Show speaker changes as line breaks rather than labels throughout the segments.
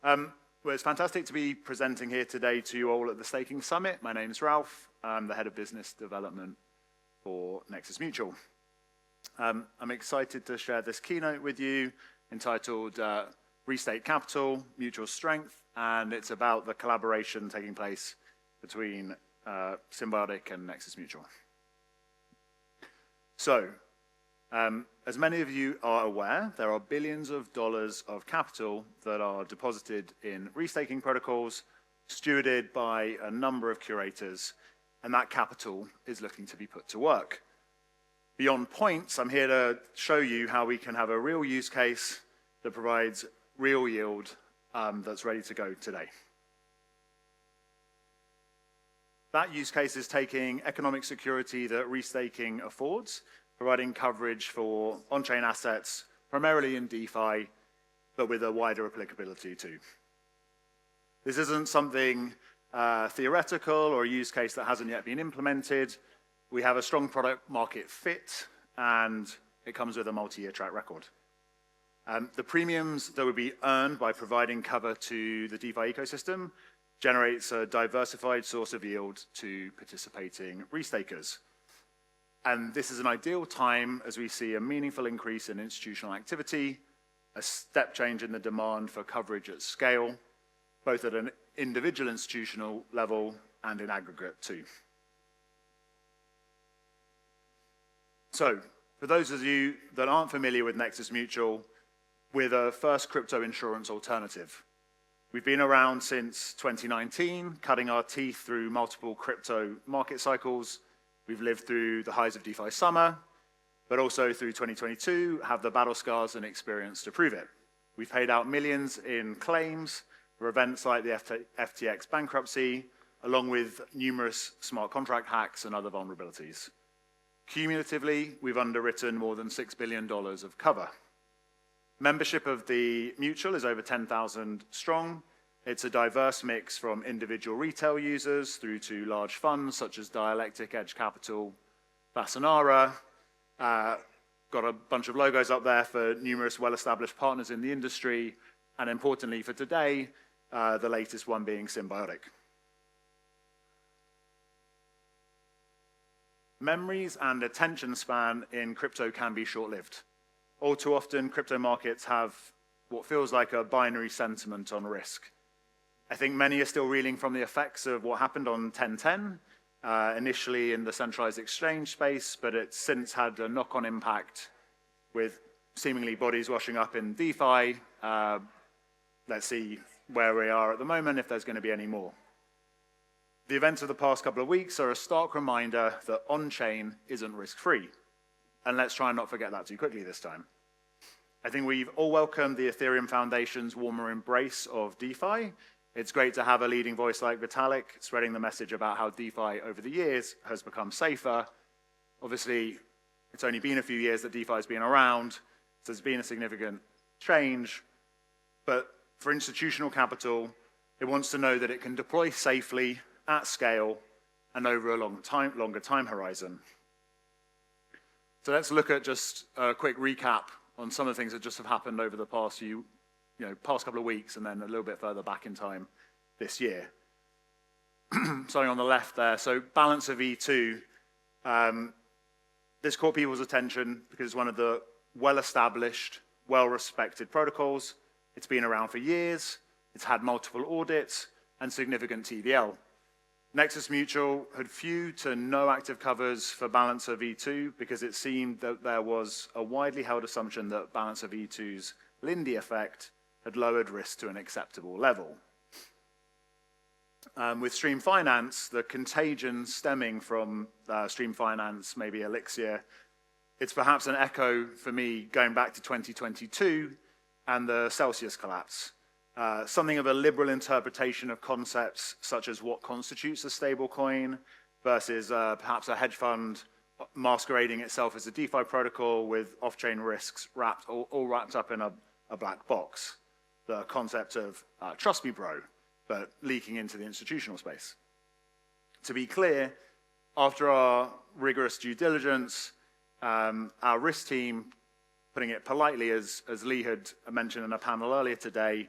Well, it's fantastic to be presenting here today to you all at the Staking Summit. My name's Ralf. I'm the Head of Business Development for Nexus Mutual. I'm excited to share this keynote with you entitled Restaked Capital, Mutual Strength, and it's about the collaboration taking place between Symbiotic and Nexus Mutual. So, as many of you are aware, there are billions of dollars of capital that are deposited in restaking protocols, stewarded by a number of curators, and that capital is looking to be put to work. Beyond points, I'm here to show you how we can have a real use case that provides real yield that's ready to go today. That use case is taking economic security that restaking affords, providing coverage for on-chain assets, primarily in DeFi, but with a wider applicability too. This isn't something theoretical or a use case that hasn't yet been implemented. We have a strong product market fit, and it comes with a multi-year track record. The premiums that would be earned by providing cover to the DeFi ecosystem generates a diversified source of yield to participating restakers. And this is an ideal time as we see a meaningful increase in institutional activity, a step change in the demand for coverage at scale, both at an individual institutional level and in aggregate too. So, for those of you that aren't familiar with Nexus Mutual, we're the first crypto insurance alternative. We've been around since 2019, cutting our teeth through multiple crypto market cycles. We've lived through the highs of DeFi summer, but also through 2022, have the battle scars and experience to prove it. We've paid out millions in claims for events like the FTX bankruptcy, along with numerous smart contract hacks and other vulnerabilities. Cumulatively, we've underwritten more than $6 billion of cover. Membership of the Mutual is over 10,000 strong. It's a diverse mix from individual retail users through to large funds such as Dialectic, Edge Capital, Basanara. Got a bunch of logos up there for numerous well-established partners in the industry, and importantly for today, the latest one being Symbiotic. Memories and attention span in crypto can be short-lived. All too often, crypto markets have what feels like a binary sentiment on risk. I think many are still reeling from the effects of what happened on 10/10, initially in the centralized exchange space, but it's since had a knock-on impact with seemingly bodies washing up in DeFi. Let's see where we are at the moment, if there's going to be any more. The events of the past couple of weeks are a stark reminder that on-chain isn't risk-free. And let's try and not forget that too quickly this time. I think we've all welcomed the Ethereum Foundation's warmer embrace of DeFi. It's great to have a leading voice like Vitalik spreading the message about how DeFi over the years has become safer. Obviously, it's only been a few years that DeFi has been around, so there's been a significant change. But for institutional capital, it wants to know that it can deploy safely, at scale, and over a longer time horizon. So let's look at just a quick recap on some of the things that just have happened over the past past couple of weeks, and then a little bit further back in time this year. Starting on the left there, so Balance of E2. This caught people's attention because it's one of the well-established, well-respected protocols. It's been around for years. It's had multiple audits and significant TVL. Nexus Mutual had few to no active covers for Balance of E2 because it seemed that there was a widely held assumption that Balance of E2's Lindy effect had lowered risk to an acceptable level. With Stream Finance, the contagion stemming from Stream Finance, maybe Elixir, it's perhaps an echo for me going back to 2022 and the Celsius collapse. Something of a liberal interpretation of concepts such as what constitutes a stable coin versus perhaps a hedge fund masquerading itself as a DeFi protocol with off-chain risks all wrapped up in a black box. The concept of trust me bro, but leaking into the institutional space. To be clear, after our rigorous due diligence, our risk team, putting it politely, as Lee had mentioned in a panel earlier today,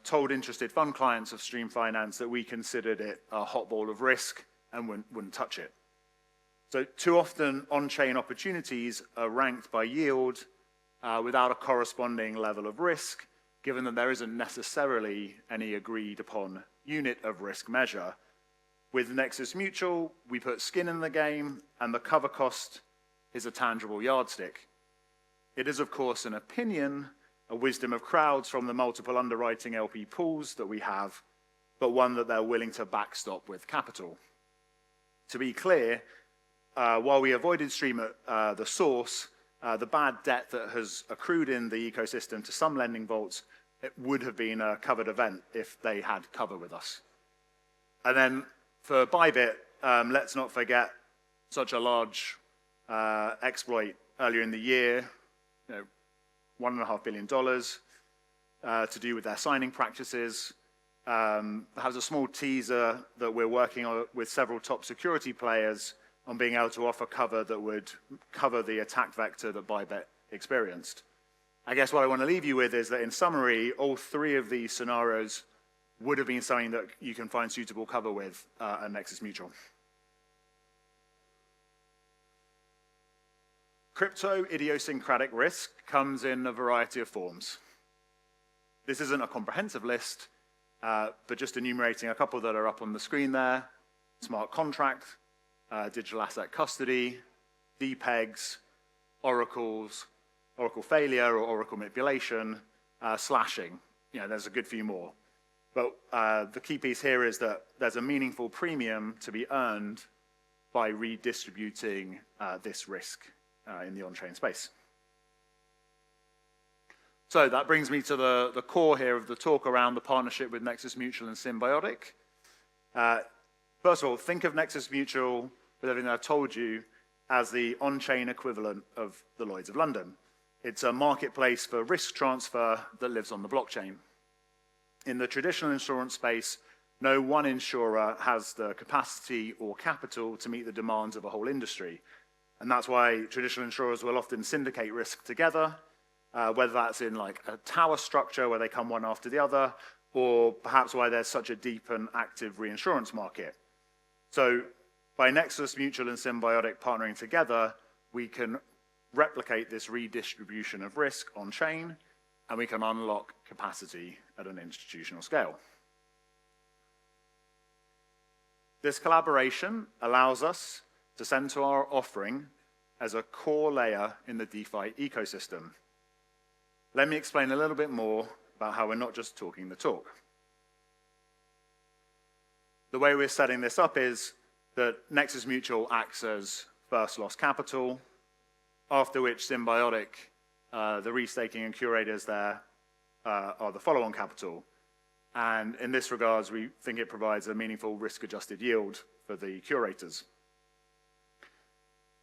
told interested fund clients of Stream Finance that we considered it a hot ball of risk and wouldn't touch it. So too often on-chain opportunities are ranked by yield without a corresponding level of risk, given that there isn't necessarily any agreed upon unit of risk measure. With Nexus Mutual, we put skin in the game, and the cover cost is a tangible yardstick. It is, of course, an opinion, a wisdom of crowds from the multiple underwriting LP pools that we have, but one that they're willing to backstop with capital. To be clear, while we avoided Stream at the source, the bad debt that has accrued in the ecosystem to some lending vaults, it would have been a covered event if they had cover with us. And then for Bybit, let's not forget such a large exploit earlier in the year, $1.5 billion to do with their signing practices. Has a small teaser that we're working on with several top security players on being able to offer cover that would cover the attack vector that Bybit experienced. I guess what I want to leave you with is that in summary, all three of these scenarios would have been something that you can find suitable cover with at Nexus Mutual. Crypto idiosyncratic risk comes in a variety of forms. This isn't a comprehensive list, but just enumerating a couple that are up on the screen there: smart contract, digital asset custody, DPEGs, oracles, oracle failure or oracle manipulation, slashing. There's a good few more. But the key piece here is that there's a meaningful premium to be earned by redistributing this risk in the on-chain space. So that brings me to the core here of the talk around the partnership with Nexus Mutual and Symbiotic. First of all, think of Nexus Mutual, with everything I've told you, as the on-chain equivalent of the Lloyd's of London. It's a marketplace for risk transfer that lives on the blockchain. In the traditional insurance space, no one insurer has the capacity or capital to meet the demands of a whole industry. And that's why traditional insurers will often syndicate risk together, whether that's in like a tower structure where they come one after the other, or perhaps why there's such a deep and active reinsurance market. So by Nexus Mutual and Symbiotic partnering together, we can replicate this redistribution of risk on chain, and we can unlock capacity at an institutional scale. This collaboration allows us to center our offering as a core layer in the DeFi ecosystem. Let me explain a little bit more about how we're not just talking the talk. The way we're setting this up is that Nexus Mutual acts as first loss capital, after which Symbiotic, the restaking and curators there, are the follow-on capital. And in this regards, we think it provides a meaningful risk-adjusted yield for the curators.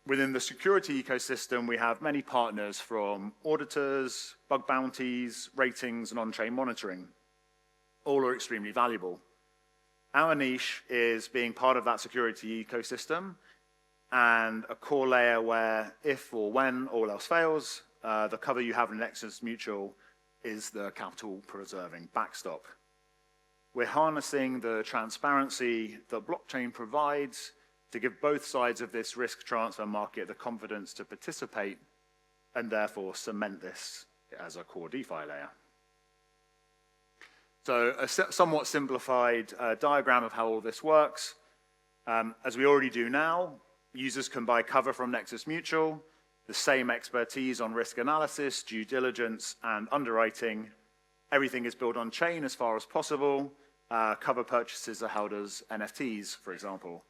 Within the security ecosystem, we have many partners from auditors, bug bounties, ratings, and on-chain monitoring. All are extremely valuable. Our niche is being part of that security ecosystem and a core layer where if or when all else fails, the cover you have in Nexus Mutual is the capital preserving backstop. We're harnessing the transparency that blockchain provides to give both sides of this risk transfer market the confidence to participate and therefore cement this as a core DeFi layer. So a somewhat simplified diagram of how all this works. As we already do now, users can buy cover from Nexus Mutual, the same expertise on risk analysis, due diligence, and underwriting. Everything is built on chain as far as possible. Cover purchases are held as NFTs, for example.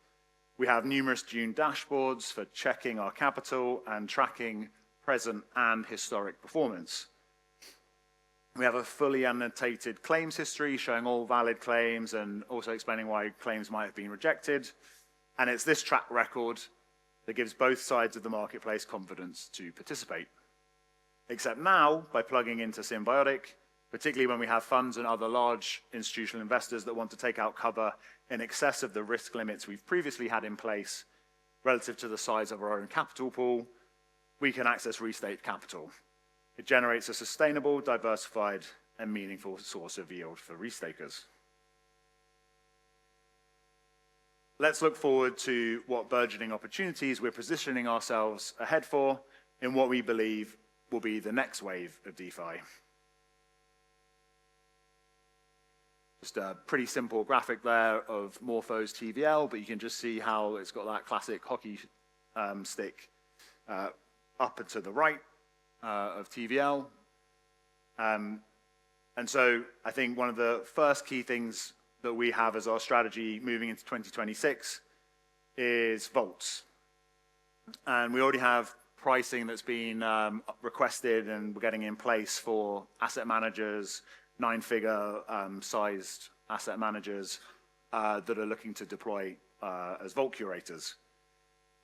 We have numerous Dune dashboards for checking our capital and tracking present and historic performance. We have a fully annotated claims history showing all valid claims and also explaining why claims might have been rejected. And it's this track record that gives both sides of the marketplace confidence to participate. Except now, by plugging into Symbiotic, particularly when we have funds and other large institutional investors that want to take out cover in excess of the risk limits we've previously had in place relative to the size of our own capital pool, we can access restaked capital. It generates a sustainable, diversified a meaningful source of yield for restakers. Let's look forward to what burgeoning opportunities we're positioning ourselves ahead for in what we believe will be the next wave of DeFi. Just a pretty simple graphic there of Morpho's TVL, but you can just see how it's got that classic hockey stick up and to the right of TVL. And so I think one of the first key things that we have as our strategy moving into 2026 is vaults. And we already have pricing that's been requested and we're getting in place for asset managers, 9-figure sized asset managers that are looking to deploy as vault curators.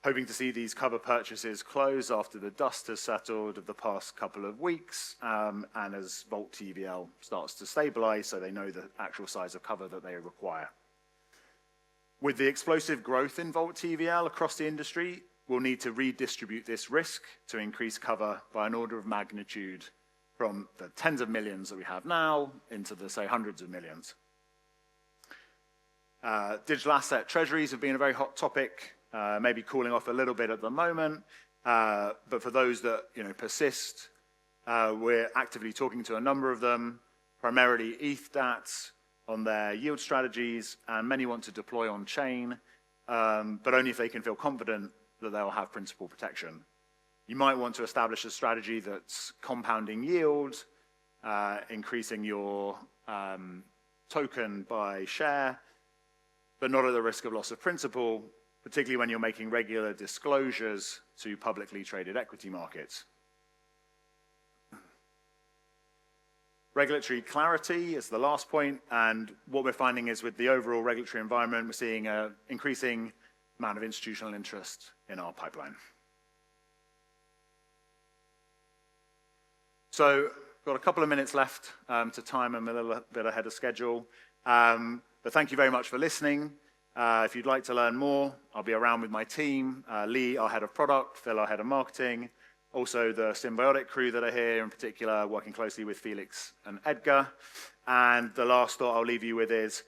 Hoping to see these cover purchases close after the dust has settled of the past couple of weeks and as Vault TVL starts to stabilize so they know the actual size of cover that they require. With the explosive growth in Vault TVL across the industry, we'll need to redistribute this risk to increase cover by an order of magnitude from the tens of millions that we have now into the, say, hundreds of millions. Digital asset treasuries have been a very hot topic. Maybe cooling off a little bit at the moment, but for those that persist, we're actively talking to a number of them, primarily ETH DATs on their yield strategies, and many want to deploy on chain, but only if they can feel confident that they'll have principal protection. You might want to establish a strategy that's compounding yield, increasing your token by share, but not at the risk of loss of principal, particularly when you're making regular disclosures to publicly traded equity markets. Regulatory clarity is the last point, and what we're finding is with the overall regulatory environment, we're seeing an increasing amount of institutional interest in our pipeline. So, got a couple of minutes left to time. I'm a little bit ahead of schedule, but thank you very much for listening. If you'd like to learn more, I'll be around with my team, Lee, our head of product, Phil, our head of marketing, also the Symbiotic crew that are here, in particular, working closely with Felix and Edgar. And the last thought I'll leave you with is,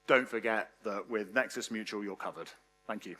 don't forget that with Nexus Mutual, you're covered. Thank you.